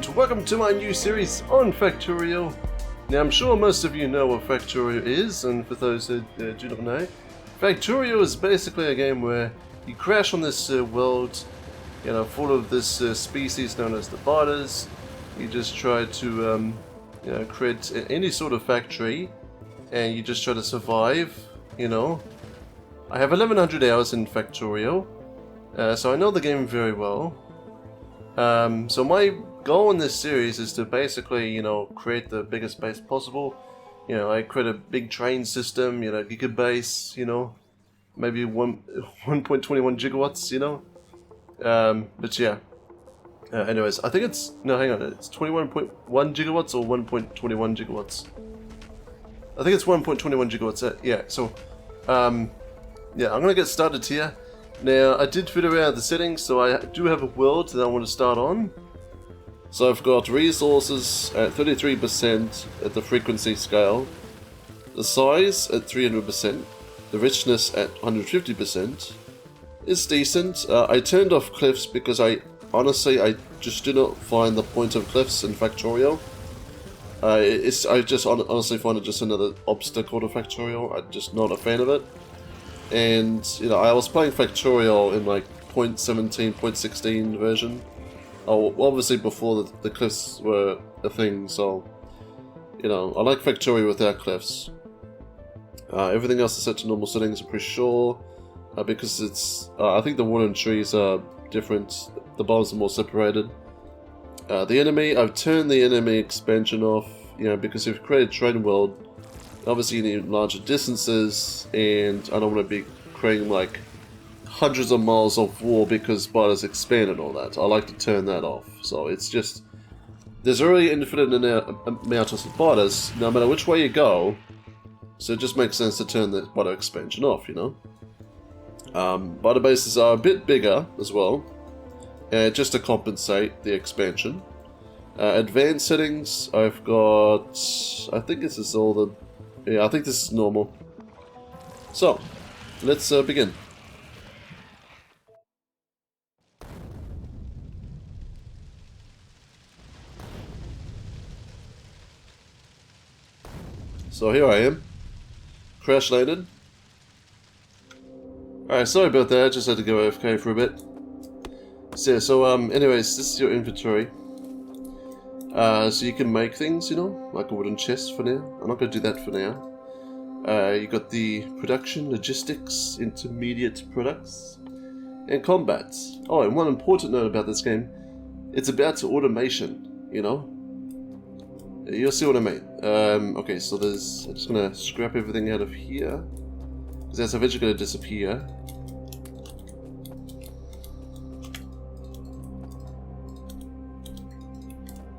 and welcome to my new series on Factorio. Now, I'm sure most of you know what Factorio is, and for those that do not know, Factorio is basically a game where you crash on this world, full of this species known as the biters. You just try to, create any sort of factory, and you just try to survive, I have 1100 hours in Factorio, so I know the game very well. So my goal in this series is to basically, create the biggest base possible. I create a big train system, gigabase, maybe 1.21 gigawatts, but yeah. Anyways, I think it's, no, hang on, it's 21.1 gigawatts or 1.21 gigawatts? I think it's 1.21 gigawatts, yeah, so, yeah, I'm gonna get started here. Now, I did fiddle around the settings, so I do have a world that I want to start on. So I've got resources at 33% at the frequency scale, the size at 300%, the richness at 150%. It's decent. I turned off cliffs because I just do not find the point of cliffs in Factorio. I just honestly find it just another obstacle to Factorio. I'm just not a fan of it. And, I was playing Factorio in like 0.17, 0.16 version. Oh, obviously before the cliffs were a thing, so, I like Factorio without cliffs. Everything else is set to normal settings, I'm pretty sure, because it's, I think the wood and trees are different, the biomes are more separated. The enemy, I've turned the enemy expansion off, because if you create a train world, obviously you need larger distances, and I don't want to be creating like hundreds of miles of war because spiders expand and all that. I like to turn that off. So it's just, there's already infinite amount of spiders, no matter which way you go, so it just makes sense to turn the spider expansion off, Spider bases are a bit bigger as well, just to compensate the expansion. Advanced settings, I've got, I think this is all the, yeah, I think this is normal. So, let's begin. So here I am, crash landed. Alright, sorry about that, I just had to go AFK for a bit. So anyways, this is your inventory. So you can make things, like a wooden chest for now. I'm not going to do that for now. You got the production, logistics, intermediate products, and combat. Oh, and one important note about this game, it's about to automation, You'll see what I mean. Okay, so I'm just going to scrap everything out of here, because that's eventually going to disappear.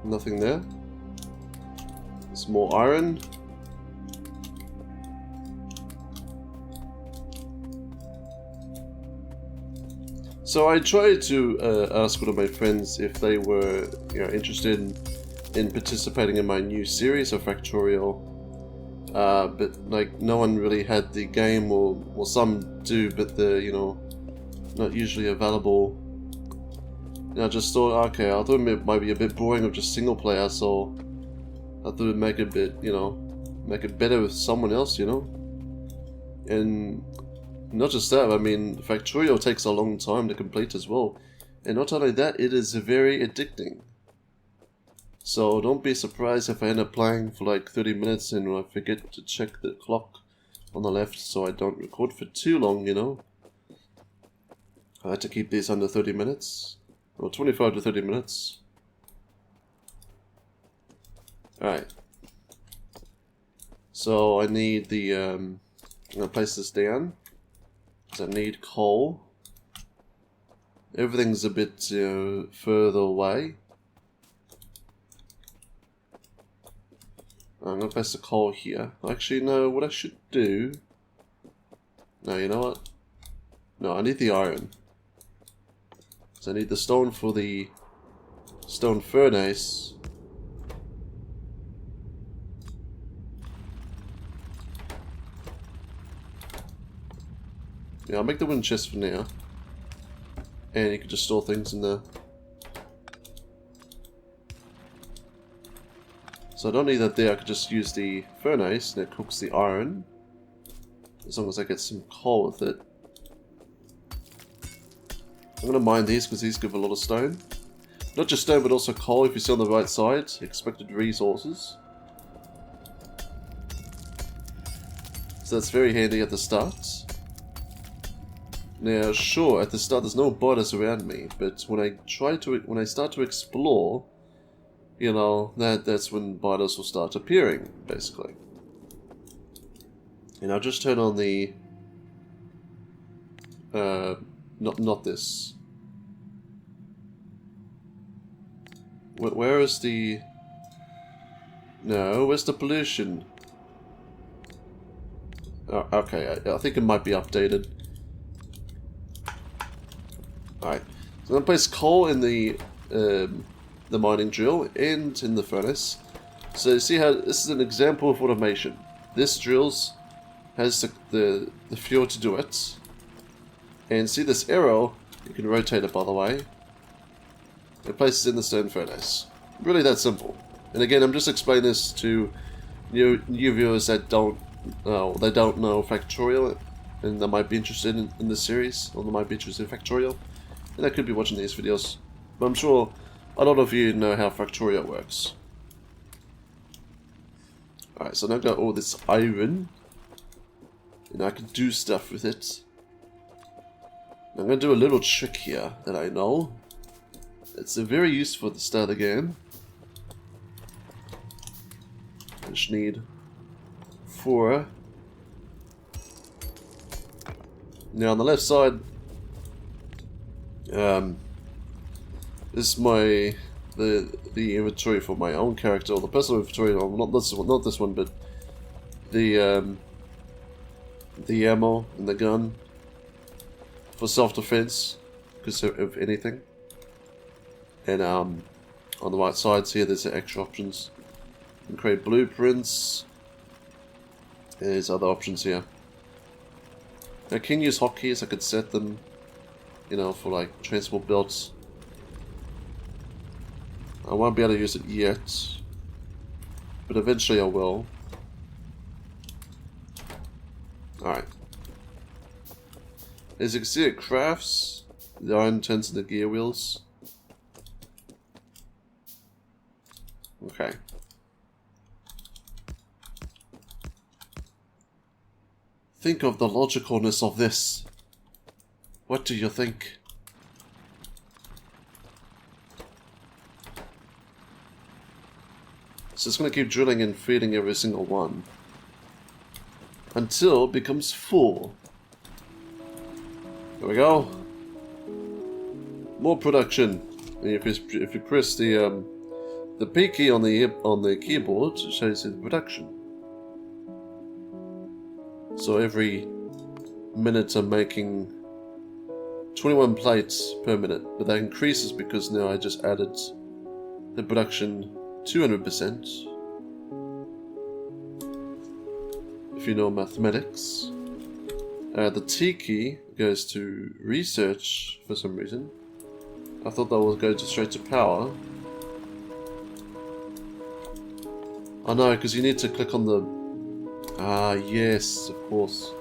Nothing there. There's more iron. So I tried to ask one of my friends if they were interested in participating in my new series of Factorio, but like no one really had the game, or some do, but they're not usually available. And I just thought, okay, I thought it might be a bit boring of just single player, so I thought it'd make it a bit, make it better with someone else, And not just that, I mean, Factorio takes a long time to complete as well. And not only that, it is very addicting. So don't be surprised if I end up playing for like 30 minutes and I forget to check the clock on the left so I don't record for too long, I like to keep these under 30 minutes. Or 25 to 30 minutes. Alright. So I need the, I'm going to place this down. Because I need coal. Everything's a bit further away. I'm going to place the coal here. Actually, no, what I should do... No, you know what? No, I need the iron. So I need the stone for the stone furnace. Yeah, I'll make the wooden chest for now. And you can just store things in there. So I don't need that there, I could just use the furnace that cooks the iron. As long as I get some coal with it. I'm going to mine these because these give a lot of stone. Not just stone but also coal if you see on the right side. Expected resources. So that's very handy at the start. Now sure, at the start there's no borders around me, but when I start to explore, you know, that's when borders will start appearing, basically. And I'll just turn on the not this. Where is the... No, where's the pollution? Oh, okay, I think it might be updated. Alright, so I'm going to place coal in the mining drill and in the furnace. So you see how this is an example of automation. This has the fuel to do it. And see this arrow, you can rotate it by the way. It places in the stone furnace. Really that simple. And again, I'm just explaining this to new viewers that don't know Factorio, and they might be interested in this series, or they might be interested in Factorio, and they could be watching these videos. But I'm sure a lot of you know how Factorio works. Alright, so now I've got all this iron, and I can do stuff with it. I'm going to do a little trick here that I know. It's very useful at the start of the game. I just need 4. Now on the left side, this is the inventory for my own character, or the personal inventory. Or not this one, but the ammo and the gun for self-defense, because of anything. And on the right sides here, there's the extra options. You can create blueprints. There's other options here. I can use hotkeys. I could set them, you know, for like transport belts. I won't be able to use it yet, but eventually I will. Alright. As you can see, it crafts the iron turns into gear wheels. Okay. Think of the logicalness of this. What do you think? So it's going to keep drilling and feeding every single one until it becomes full. There we go. More production. And if you press the P key on the keyboard, it shows you the production. So every minute I'm making 21 plates per minute, but that increases because now I just added the production 200%. If you know mathematics. The T key goes to research for some reason. I thought that was going straight to power. Oh no, because you need to click on the... Ah, yes, of course.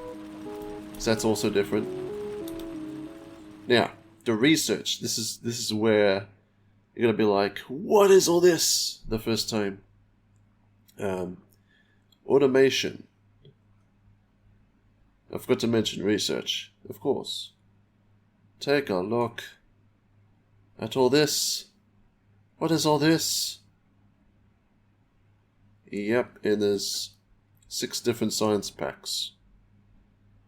So that's also different. Now, the research. This is where you're gonna be like, what is all this? The first time. Automation. I forgot to mention research, of course. Take a look at all this. What is all this? Yep, and there's 6 different science packs.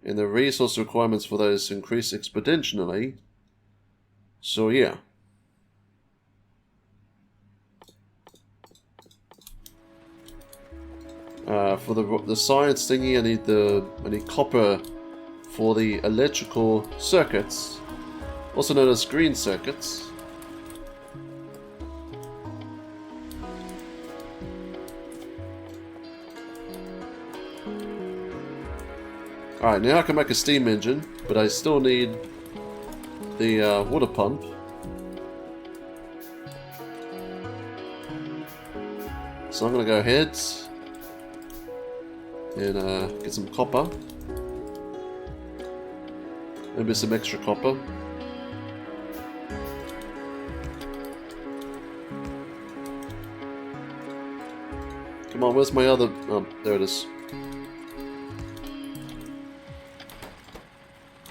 And the resource requirements for those increase exponentially. So yeah. For the science thingy, I need copper for the electrical circuits, also known as green circuits. Alright, now I can make a steam engine, but I still need the water pump. So I'm gonna go ahead and get some copper. Maybe some extra copper. Come on, where's my other... Oh, there it is.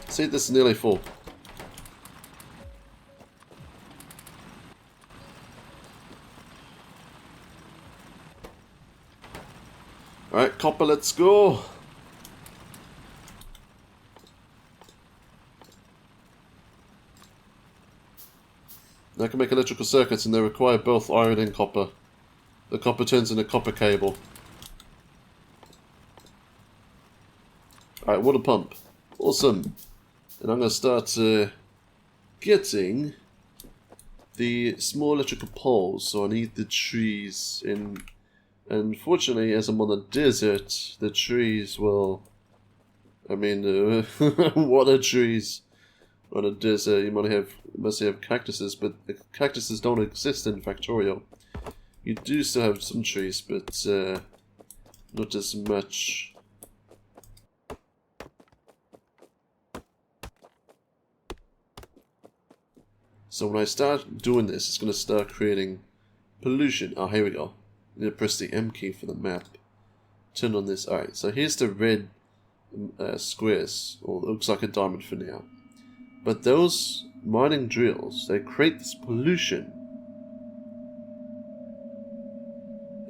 See, this is nearly full. Alright, copper, let's go! I can make electrical circuits and they require both iron and copper. The copper turns into copper cable. Alright, water pump. Awesome. And I'm going to start getting the small electrical poles, so I need the trees. And unfortunately, as I'm on the desert, the trees will... I mean, water trees on a desert. You mostly have cactuses, but the cactuses don't exist in Factorio. You do still have some trees, but not as much. So when I start doing this, it's going to start creating pollution. Oh, here we go. I'm going to press the M key for the map. Turn on this. Alright, so here's the red squares. Or it looks like a diamond for now. But those mining drills, they create this pollution.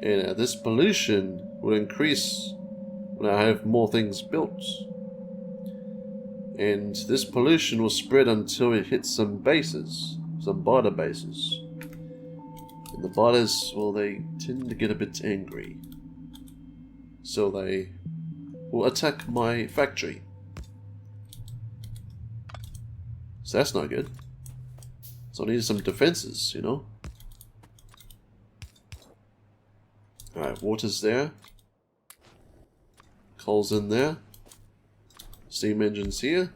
And this pollution will increase when I have more things built. And this pollution will spread until it hits some bases, some biter bases. And the biters, well, they tend to get a bit angry. So they will attack my factory. So that's not good. So I need some defenses, you know. Alright, water's there. Coal's in there. Steam engine's here.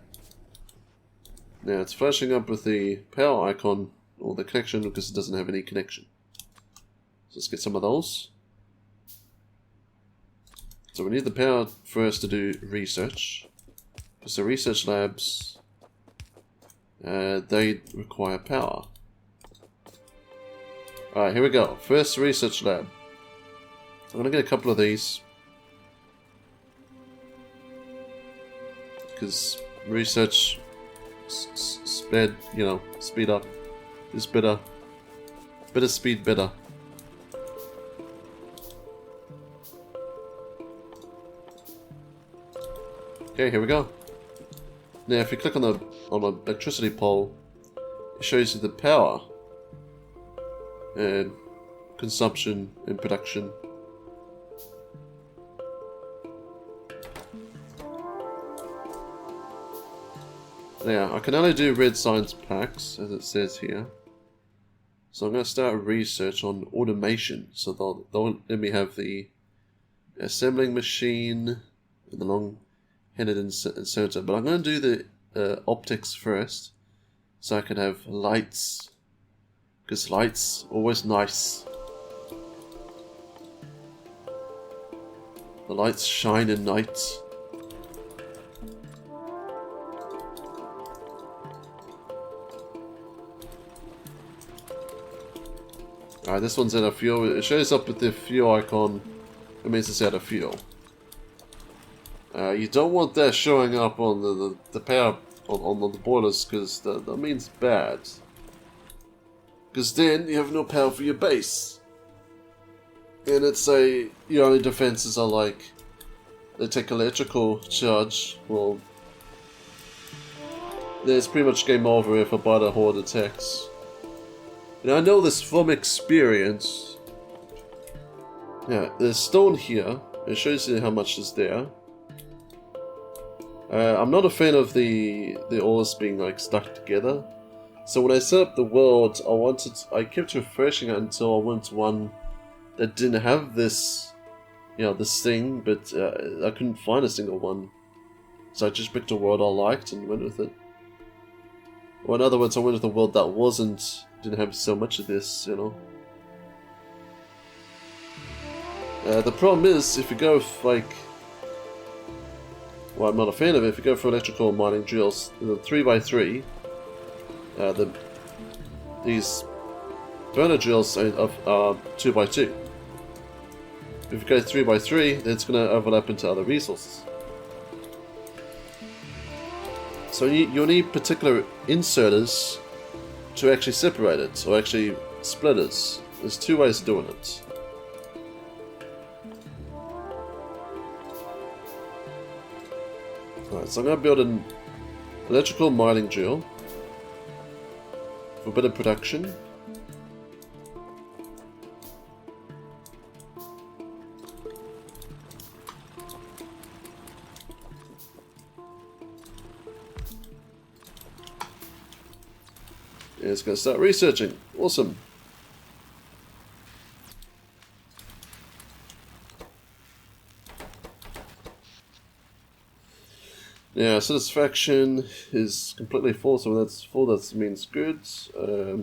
Now it's flashing up with the power icon, or the connection, because it doesn't have any connection. So let's get some of those. So we need the power first to do research. Because the research labs, they require power. Alright, here we go. First research lab. I'm going to get a couple of these. Because research speed up is better. Better speed, better. Okay, here we go. Now, if you click on the electricity pole, it shows you the power and consumption and production. Now, I can only do red science packs, as it says here. So I'm going to start research on automation. So they'll let me have the assembling machine and the long-headed inserter. But I'm going to do the optics first, so I can have lights. Because lights always nice. The lights shine at night. Alright, this one's out of fuel. It shows up with the fuel icon. It means it's out of fuel. You don't want that showing up on the power on the boilers, because that means bad. Because then you have no power for your base. And it's your only defenses are like, they take electrical charge. Well, there's pretty much game over if a biter horde attacks. And I know this from experience. Yeah, there's stone here. It shows you how much is there. I'm not a fan of the ores being like stuck together. So when I set up the world, I kept refreshing it until I went to one that didn't have this, this thing, but I couldn't find a single one. So I just picked a world I liked and went with it. Or in other words, I went with a world that didn't have so much of this, The problem is, if you go with, like... Well, I'm not a fan of it. If you go for electrical mining drills, the 3x3, these burner drills are 2x2. If you go 3x3, then it's going to overlap into other resources. So you'll need particular inserters to actually separate it, or actually splitters. There's two ways of doing it. Alright, so I'm going to build an electrical mining drill for a bit of production. And it's going to start researching. Awesome. Yeah, satisfaction is completely full, so when that's full, that means good.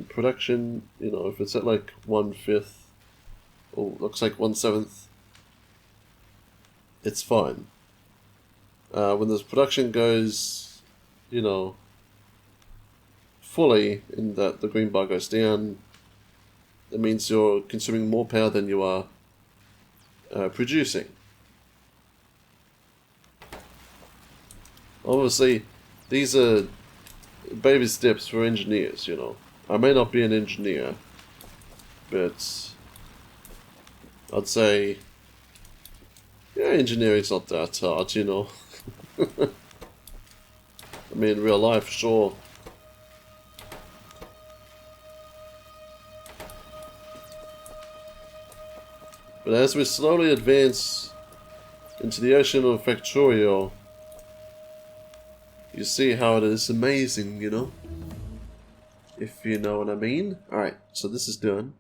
Production, you know, if it's at like 1/5, or looks like 1/7, it's fine. When the production goes, you know, fully, in that the green bar goes down, that means you're consuming more power than you are producing. Obviously, these are baby steps for engineers, you know. I may not be an engineer, but I'd say, yeah, engineering's not that hard, you know. I mean, in real life, sure. But as we slowly advance into the ocean of Factorio, you see how it is amazing, you know? If you know what I mean. Alright, so this is done.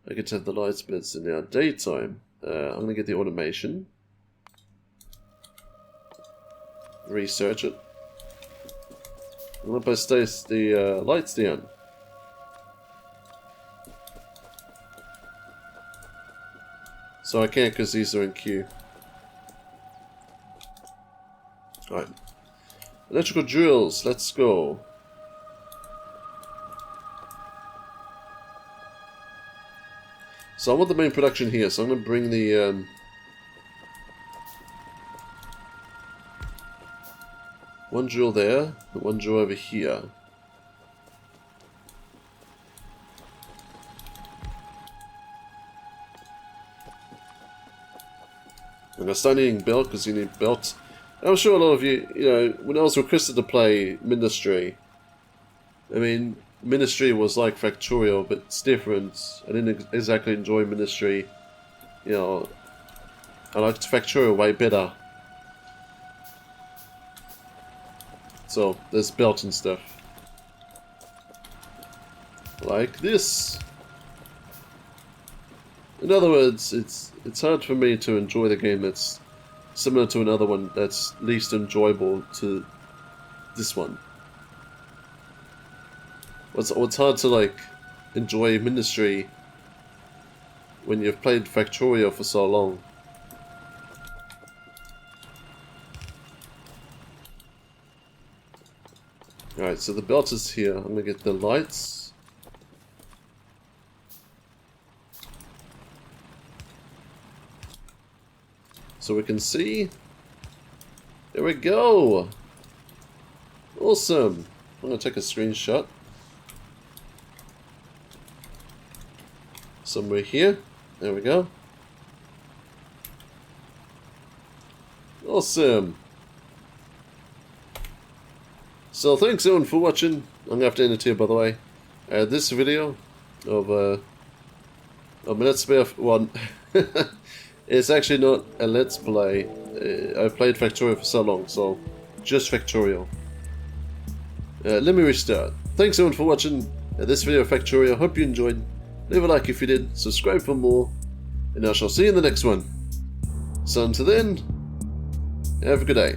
I get to have the lights, but it's in our daytime. I'm going to get the automation. Research it. I'm going to place the lights down. So I can't because these are in queue. Alright. Electrical drills, let's go. So I want the main production here, so I'm going to bring the one drill there, and one drill over here. And I start needing belt because you need belt. I'm sure a lot of you, you know, when I was requested to play Ministry, I mean, Ministry was like Factorio, but it's different. I didn't exactly enjoy Ministry. You know, I liked Factorio way better. So, there's belt and stuff. Like this. In other words, it's hard for me to enjoy the game that's similar to another one that's least enjoyable to this one. What's hard to like enjoy Ministry when you've played Factorio for so long. Alright, so the belt is here. I'm gonna get the lights. So we can see. There we go! Awesome! I'm gonna take a screenshot. Somewhere here. There we go. Awesome! So thanks everyone for watching. I'm gonna have to end it here, by the way. This video of Let's Play one. It's actually not a Let's Play. I've played Factorio for so long, so just Factorio. Let me restart. Thanks everyone for watching this video of Factorio. Hope you enjoyed. Leave a like if you did. Subscribe for more, and I shall see you in the next one. So until then, have a good day.